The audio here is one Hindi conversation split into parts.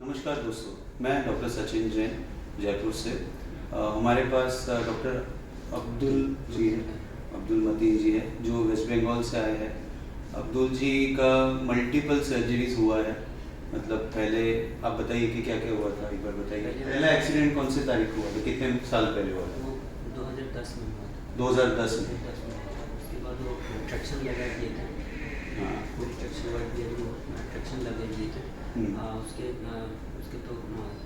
नमस्कार दोस्तों, मैं डॉक्टर सचिन जैन जयपुर से। हमारे पास डॉक्टर अब्दुल मतीन जी है जो वेस्ट बंगाल से आए हैं। अब्दुल जी का मल्टीपल सर्जरीज हुआ है। मतलब पहले आप बताइए कि क्या क्या हुआ था, एक बार बताइए। पहला एक्सीडेंट कौन से तारीख हुआ था, कितने साल पहले हुआ था? वो 2010 में हुआ था। 2010 में। उसके बाद वो ट्रैक्शन लगा दिए थे। हाँ। वो ट्रैक्शन वर्ड दिया जो ट्रैक्शन लगा दिए थे। उसके तो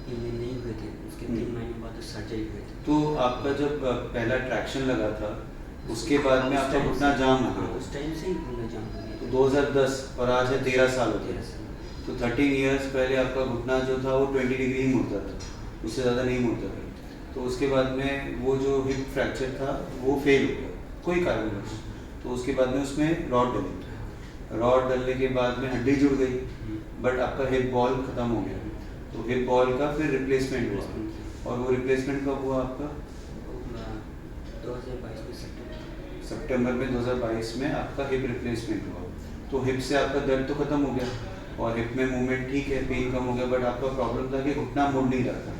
3 दिन नहीं हुए थे, उसके 3 महीने बाद सर्जरी हुए थे। तो आपका जब पहला ट्रैक्शन लगा था उसके बाद में आपका घुटना जाम हो गया? उस टाइम से ही घुटना जाम हो गया। तो 2010 और आज है 13 साल हो गए। तो 13 इयर्स पहले आपका घुटना जो था वो 20 डिग्री ही मुड़ता था, उससे ज़्यादा नहीं मुड़ता था। तो उसके बाद में वो जो हिप फ्रैक्चर था वो फेल हो गया कोई कारणवश। तो उसके बाद में उसमें रॉड डलने के बाद में हड्डी जुड़ गई, बट आपका हिप बॉल ख़त्म हो गया। तो हिप बॉल का फिर रिप्लेसमेंट हुआ। और वो रिप्लेसमेंट कब हुआ आपका? 2022 में सितंबर में 2022 में आपका हिप रिप्लेसमेंट हुआ। तो हिप से आपका दर्द तो ख़त्म हो गया और हिप में मूवमेंट ठीक है, पेन कम हो गया, बट आपका प्रॉब्लम था कि घुटना मुड़ नहीं रहा था,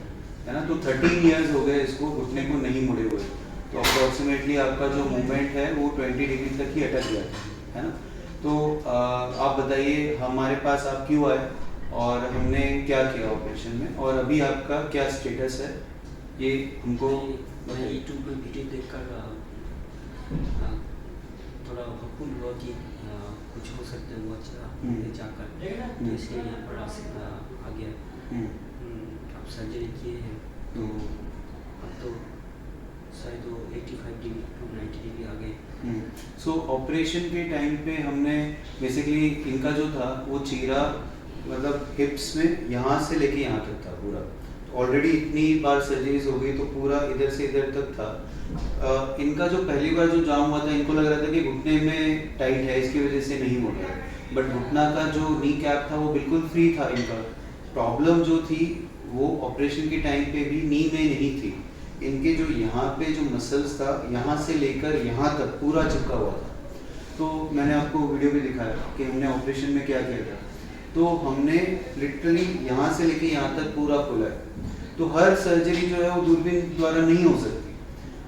है ना। तो 13 इयर्स हो गए इसको घुटने को नहीं मुड़े हुए। तो अप्रॉक्सीमेटली आपका जो मूवमेंट है वो 20 डिग्री तक ही अटक गया है ना। तो आप बताइए हमारे पास आप क्यों आए और हमने क्या किया ऑपरेशन में, और अभी आपका क्या स्टेटस है ये हमको मैं यूट्यूब में वीडियो देखकर थोड़ा हॉपफुल हुआ कि कुछ हो सकता है वो अच्छा जाकर, तो इसलिए यहाँ पर आ गया। अब सर्जरी किए हैं तो अब तो शायद वो 85 डिग्री टू 90 डिग्री आ गए। सो ऑपरेशन के टाइम पे हमने बेसिकली इनका जो था वो चीरा मतलब हिप्स में यहाँ से लेके यहाँ तक था पूरा। ऑलरेडी इतनी बार सर्जरीज हो गई तो पूरा इधर से इधर तक था। इनका जो पहली बार जो जाम हुआ था इनको लग रहा था कि घुटने में टाइट है इसकी वजह से नहीं हो रहा, बट घुटना का जो नी कैप था वो बिल्कुल फ्री था। इनका प्रॉब्लम जो थी वो ऑपरेशन के टाइम पे भी नी में नहीं थी। इनके जो यहाँ पे जो मसल्स था यहाँ से लेकर यहाँ तक पूरा चिपका हुआ था। तो मैंने आपको वीडियो भी दिखाया कि हमने ऑपरेशन में क्या किया था। तो हमने लिटरली यहाँ से लेके यहाँ तक पूरा खोला है। तो हर सर्जरी जो है वो दूरबीन द्वारा नहीं हो सकती।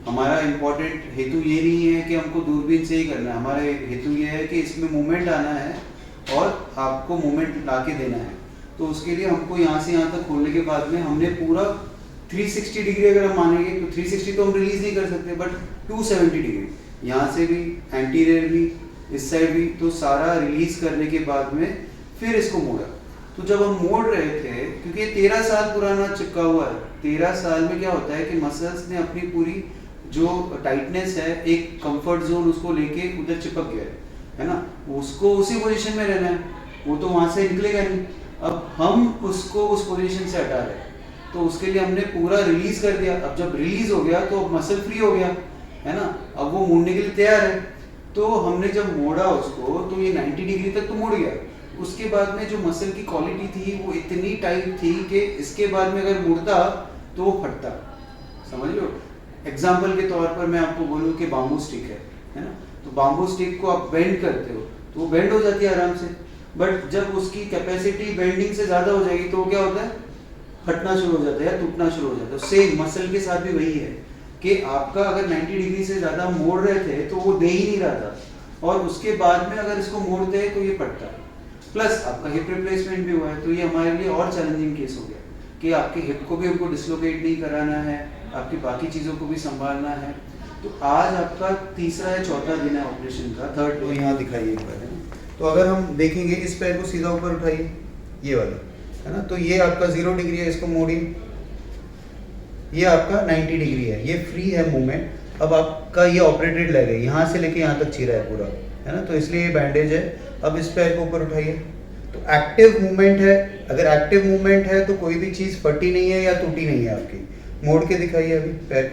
हमारा इम्पोर्टेंट हेतु ये नहीं है कि हमको दूरबीन से ही करना है, हमारा हेतु ये है कि इसमें मूवमेंट आना है और आपको मूवमेंट ला के देना है। तो उसके लिए हमको यहाँ से यहाँ तक खोलने के बाद में हमने पूरा 360 डिग्री अगर हम मानेंगे तो 360 तो हम रिलीज नहीं कर सकते, बट 270 डिग्री यहाँ से भी, एंटीरियर भी, इस साइड भी, तो सारा रिलीज करने के बाद में फिर इसको मोड़ा। तो जब हम मोड़ रहे थे, क्योंकि ये 13 साल पुराना चिपका हुआ है, 13 साल में क्या होता है कि मसल्स ने अपनी पूरी जो टाइटनेस है एक कंफर्ट जोन उसको लेके उधर चिपक गया है ना, उसको उसी पोजीशन में रहना है, वो तो वहां से निकलेगा नहीं। अब हम उसको उस पोजीशन से हटा रहे हैं, तो उसके लिए हमने पूरा रिलीज कर दिया। अब जब रिलीज हो गया तो मसल फ्री हो गया है ना, अब वो मुड़ने के लिए तैयार है। तो हमने जब मोड़ा उसको तो ये 90 डिग्री तक तो मुड़ गया। उसके बाद में जो मसल की क्वालिटी थी वो इतनी टाइट थी कि इसके बाद में अगर मुड़ता तो वो फटता, समझ लो। एग्जाम्पल के तौर पर मैं आपको बोलूँ कि बाम्बू स्टिक है ना, तो बाम्बू स्टिक को आप बेंड करते हो तो वो बेंड हो जाती है आराम से, बट जब उसकी कैपेसिटी बेंडिंग से ज़्यादा हो जाएगी तो वो क्या होता है, फटना शुरू हो जाता है या टूटना शुरू हो जाता है। सेम मसल के साथ भी वही है कि आपका अगर 90 डिग्री से ज़्यादा मोड़ रहे थे तो वो दे ही नहीं रहा था, और उसके बाद में अगर इसको मोड़ते हैं तो ये फटता है। प्लस आपका हिप रिप्लेसमेंट भी हुआ है, तो ये हमारे लिए और चैलेंजिंग केस हो गया कि आपके हिप को भी हमको डिसलोकेट नहीं कराना है, आपकी बाकी चीज़ों को भी संभालना है। तो आज आपका तीसरा या चौथा दिन है ऑपरेशन का, थर्ड। तो यहाँ दिखाइए एक बार, तो अगर हम देखेंगे इस पैर को सीधा ऊपर उठाइए, ये वाला है ना, तो ये आपका 0 डिग्री है, इसको मोड़िए, ये आपका 90 डिग्री है, ये फ्री है मूवमेंट। अब आपका ये ऑपरेटेड लेग है, यहाँ से लेके यहाँ तक चीरा है पूरा, है ना, तो इसलिए ये बैंडेज है। अब इस पैर को ऊपर उठाइए, तो एक्टिव मूवमेंट है। अगर एक्टिव मूवमेंट है तो कोई भी चीज़ फटी नहीं है या टूटी नहीं है आपकी। मोड़ के दिखाइए अभी पैर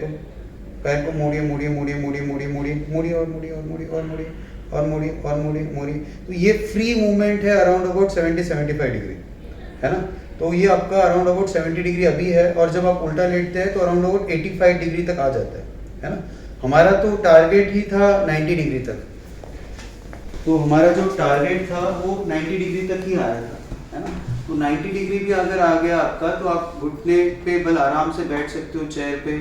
को मोड़िए मोड़िए मोड़िए मोड़िए मोड़िए मोड़िए मोड़िए और मोड़िए और मोड़िए और मोड़िए और मोड़िए और मोड़िए मोड़िए। तो ये फ्री मूवमेंट है अराउंड अबाउट 70-75 डिग्री, है ना। तो ये आपका अराउंड अबाउट 70 डिग्री अभी है, और जब आप उल्टा लेटते हैं तो अराउंड अबाउट 85 डिग्री तक आ जाता है ना। हमारा तो टारगेट ही था 90 डिग्री तक, तो हमारा जो टारगेट था वो 90 डिग्री तक ही आया था, है ना। तो 90 डिग्री भी अगर आ गया आपका तो आप घुटने पे बल आराम से बैठ सकते हो, चेयर पे,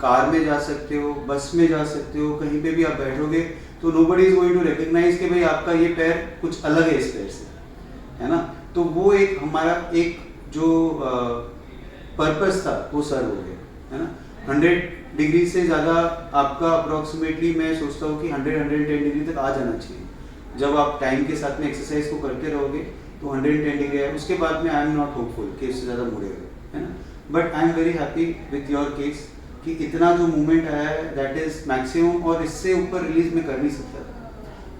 कार में जा सकते हो, बस में जा सकते हो, कहीं पे भी आप बैठोगे तो nobody is going to recognise कि भाई आपका ये पैर कुछ अलग है इस पैर से, है ना। तो वो एक हमारा एक जो पर्पस था वो सर्व हो गया, है ना। 100 डिग्री से ज़्यादा आपका अप्रोक्सीमेटली मैं सोचता हूँ कि 100-110 डिग्री तक आ जाना चाहिए। जब आप टाइम के साथ में एक्सरसाइज को करते रहोगे तो 110 डिग्री है, उसके बाद में आई एम नॉट होपफुल कि इससे ज़्यादा मुड़ेगा, है ना। But I am very happy with your case कि इतना जो मूवमेंट आया है दैट इज़ मैक्सिमम, और इससे ऊपर रिलीज में कर नहीं सकता।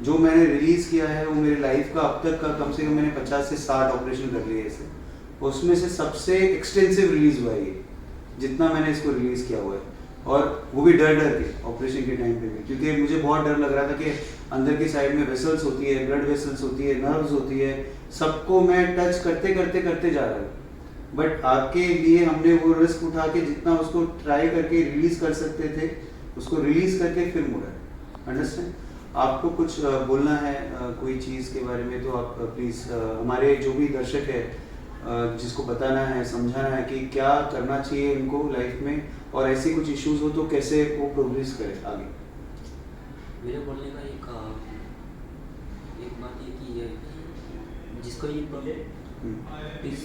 जो मैंने रिलीज़ किया है वो मेरी लाइफ का अब तक का कम से कम मैंने 50 से 60 ऑपरेशन कर लिए ऐसे, उसमें से सबसे एक्सटेंसिव रिलीज हुआ है ये, जितना मैंने इसको रिलीज़ किया हुआ है। और वो भी डर डर के ऑपरेशन के टाइम पे भी, क्योंकि मुझे बहुत डर लग रहा था कि अंदर की साइड में वेसल्स होती है, ब्लड वेसल्स होती है, नर्व्स होती है, सबको मैं टच करते करते करते जा रहा हूँ। बट आपके लिए हमने वो रिस्क उठा के जितना उसको ट्राई करके रिलीज कर सकते थे उसको रिलीज करके फिर मुड़ा। अंडरस्टैंड? आपको कुछ बोलना है कोई चीज़ के बारे में तो आप प्लीज़ हमारे जो भी दर्शक है जिसको बताना है, समझाना है कि क्या करना चाहिए उनको लाइफ में, और ऐसे कुछ इश्यूज हो तो कैसे वो प्रोग्रेस करे आगे। मेरे बोलने का एक बात ये कि ये जिसको ये problem, please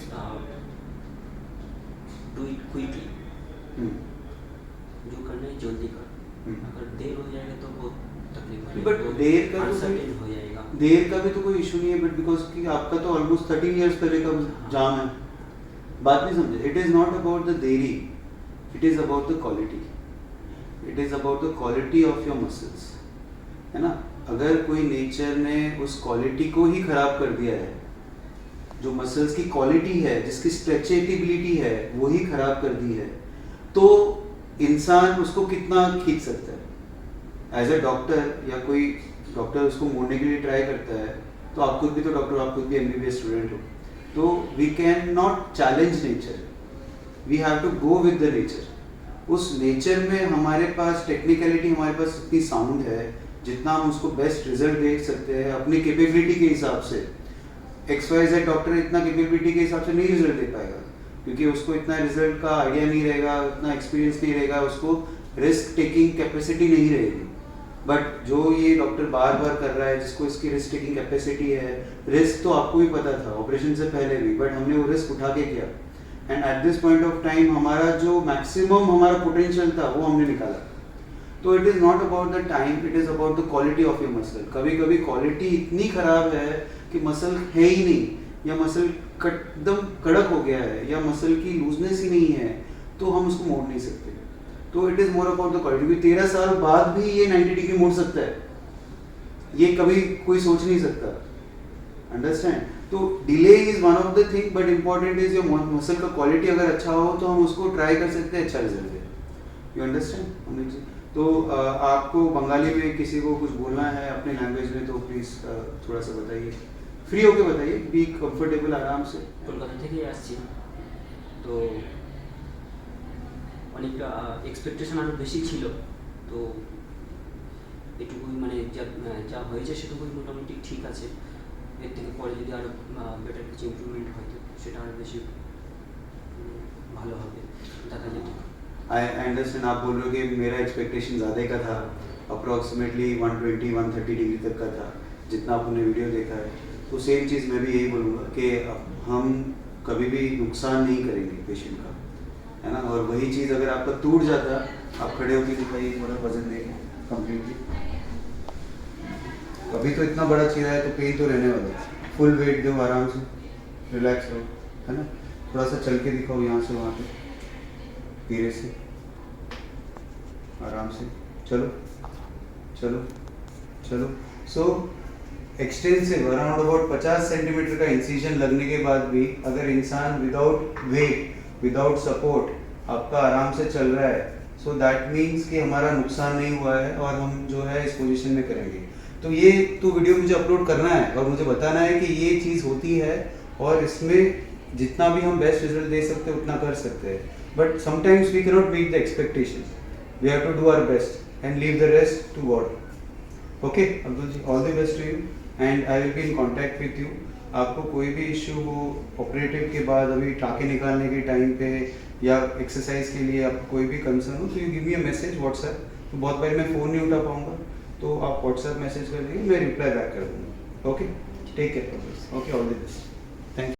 do it quickly, जो करना है जल्दी कर। अगर देर हो जाएगा तो बहुत तकलीफ होगी, बट देर का अनसर्टेन हो जाएगा। देर का भी तो कोई इशू नहीं है, बट बिकॉज कि आपका तो ऑलमोस्ट 13 इयर्स पहले का जाम है। बात नहीं समझे। It is not about the देरी, it is about the quality, it is about the quality of your muscles, है ना। अगर कोई नेचर ने उस क्वालिटी को ही खराब कर दिया है, जो मसल्स की क्वालिटी है, जिसकी स्ट्रेचेबिलिटी है वो ही खराब कर दी है, तो इंसान उसको कितना खींच सकता है। एज ए डॉक्टर या कोई डॉक्टर उसको मोड़ने के लिए ट्राई करता है, तो आप खुद भी तो डॉक्टर, आप खुद भी MBBS स्टूडेंट हो, तो we can not challenge nature, we have to go with the nature. उस नेचर में हमारे पास टेक्निकलिटी, हमारे पास इतनी साउंड है जितना हम उसको बेस्ट रिजल्ट दे सकते हैं अपनी कैपेबिलिटी के हिसाब से। XYZ डॉक्टर इतना कैपेबिलिटी के हिसाब से नहीं रिजल्ट दे पाएगा, क्योंकि उसको इतना रिजल्ट का आइडिया नहीं रहेगा, उतना एक्सपीरियंस नहीं रहेगा, उसको रिस्क टेकिंग कैपेसिटी नहीं रहेगी। बट जो ये डॉक्टर बार बार कर रहा है, जिसको इसकी रिस्क टेकिंग कैपेसिटी है, रिस्क तो आपको भी पता था ऑपरेशन से पहले भी, बट हमने वो रिस्क उठा के किया, and at this point of time हमारा जो मैक्सिमम हमारा पोटेंशियल था वो हमने निकाला। तो it is not about the time, it is about the quality of your muscle. कभी कभी क्वालिटी इतनी खराब है कि मसल है ही नहीं, या मसल एकदम कड़क हो गया है, या मसल की लूजनेस ही नहीं है, तो हम उसको मोड़ नहीं सकते। तो it is more about the quality. क्योंकि 13 साल बाद भी ये 90 डिग्री मोड़ सकता है, ये कभी कोई सोच नहीं सकता। अंडरस्टैंड? तो delay is one of the thing, but important is your muscle का क्वालिटी अगर अच्छा हो तो हम उसको ट्राई कर सकते हैं, अच्छा रिजल्ट दे। You understand Amit ji? तो आपको बंगाली में किसी को कुछ बोलना है अपने लैंग्वेज में तो प्लीज़ थोड़ा सा बताइए, फ्री होके बताइए, बी कंफर्टेबल, आराम से। কলকাতা থেকে আসছি, তো অনেকটা এক্সপেকটেশন আরও বেশি ছিল, তো এটুকুই মানে যা হয়েছে সেটুকুই মোটামুটি ঠিক আছে। এর থেকে পরে যদি আরও বেটার কিছু ইমপ্রুভমেন্ট হয় তো সেটা আরও বেশি ভালো হবে, দেখা যেত। I understand. आप बोल रहे हो कि मेरा एक्सपेक्टेशन ज़्यादा का था, अप्रॉक्सीमेटली 120-130 डिग्री तक का था जितना आपने वीडियो देखा है। तो सेम चीज़ मैं भी यही बोलूँगा कि हम कभी भी नुकसान नहीं करेंगे पेशेंट का, है ना। और वही चीज़ अगर आपका टूट जाता, आप खड़े होकर दिखाइए, थोड़ा वजन देंगे कम्प्लीटली। अभी तो इतना बड़ा चीरा है तो पेन तो रहने वाला है। फुल वेट दो, आराम से रिलैक्स रहो, है ना। थोड़ा सा चल के दिखाओ यहाँ से वहाँ पे, धीरे से, आराम से, चलो चलो चलो। सो एक्सटेंसिव अराउंड अबाउट 50 सेंटीमीटर का इंसिजन लगने के बाद भी अगर इंसान विदाउट वेट, विदाउट सपोर्ट आपका आराम से चल रहा है, सो दैट मीन्स कि हमारा नुकसान नहीं हुआ है और हम जो है इस पोजीशन में करेंगे। तो ये तो वीडियो मुझे अपलोड करना है और मुझे बताना है कि ये चीज़ होती है, और इसमें जितना भी हम बेस्ट रिजल्ट दे सकते हैं उतना कर सकते हैं। But sometimes we cannot meet the expectations, we have to do our best and leave the rest to God. Okay Abdul ji, all the best to you and I will be in contact with you. आपको कोई भी इश्यू हो ऑपरेटिव के बाद अभी टाँके निकालने के टाइम पे या एक्सरसाइज के लिए आपको कोई भी कंसर्न हो तो you give me a message WhatsApp. तो बहुत बार मैं फ़ोन नहीं उठा पाऊँगा तो आप व्हाट्सएप मैसेज कर दीजिए, मैं रिप्लाई बैक कर दूँगा। Okay, take care, okay, all the best.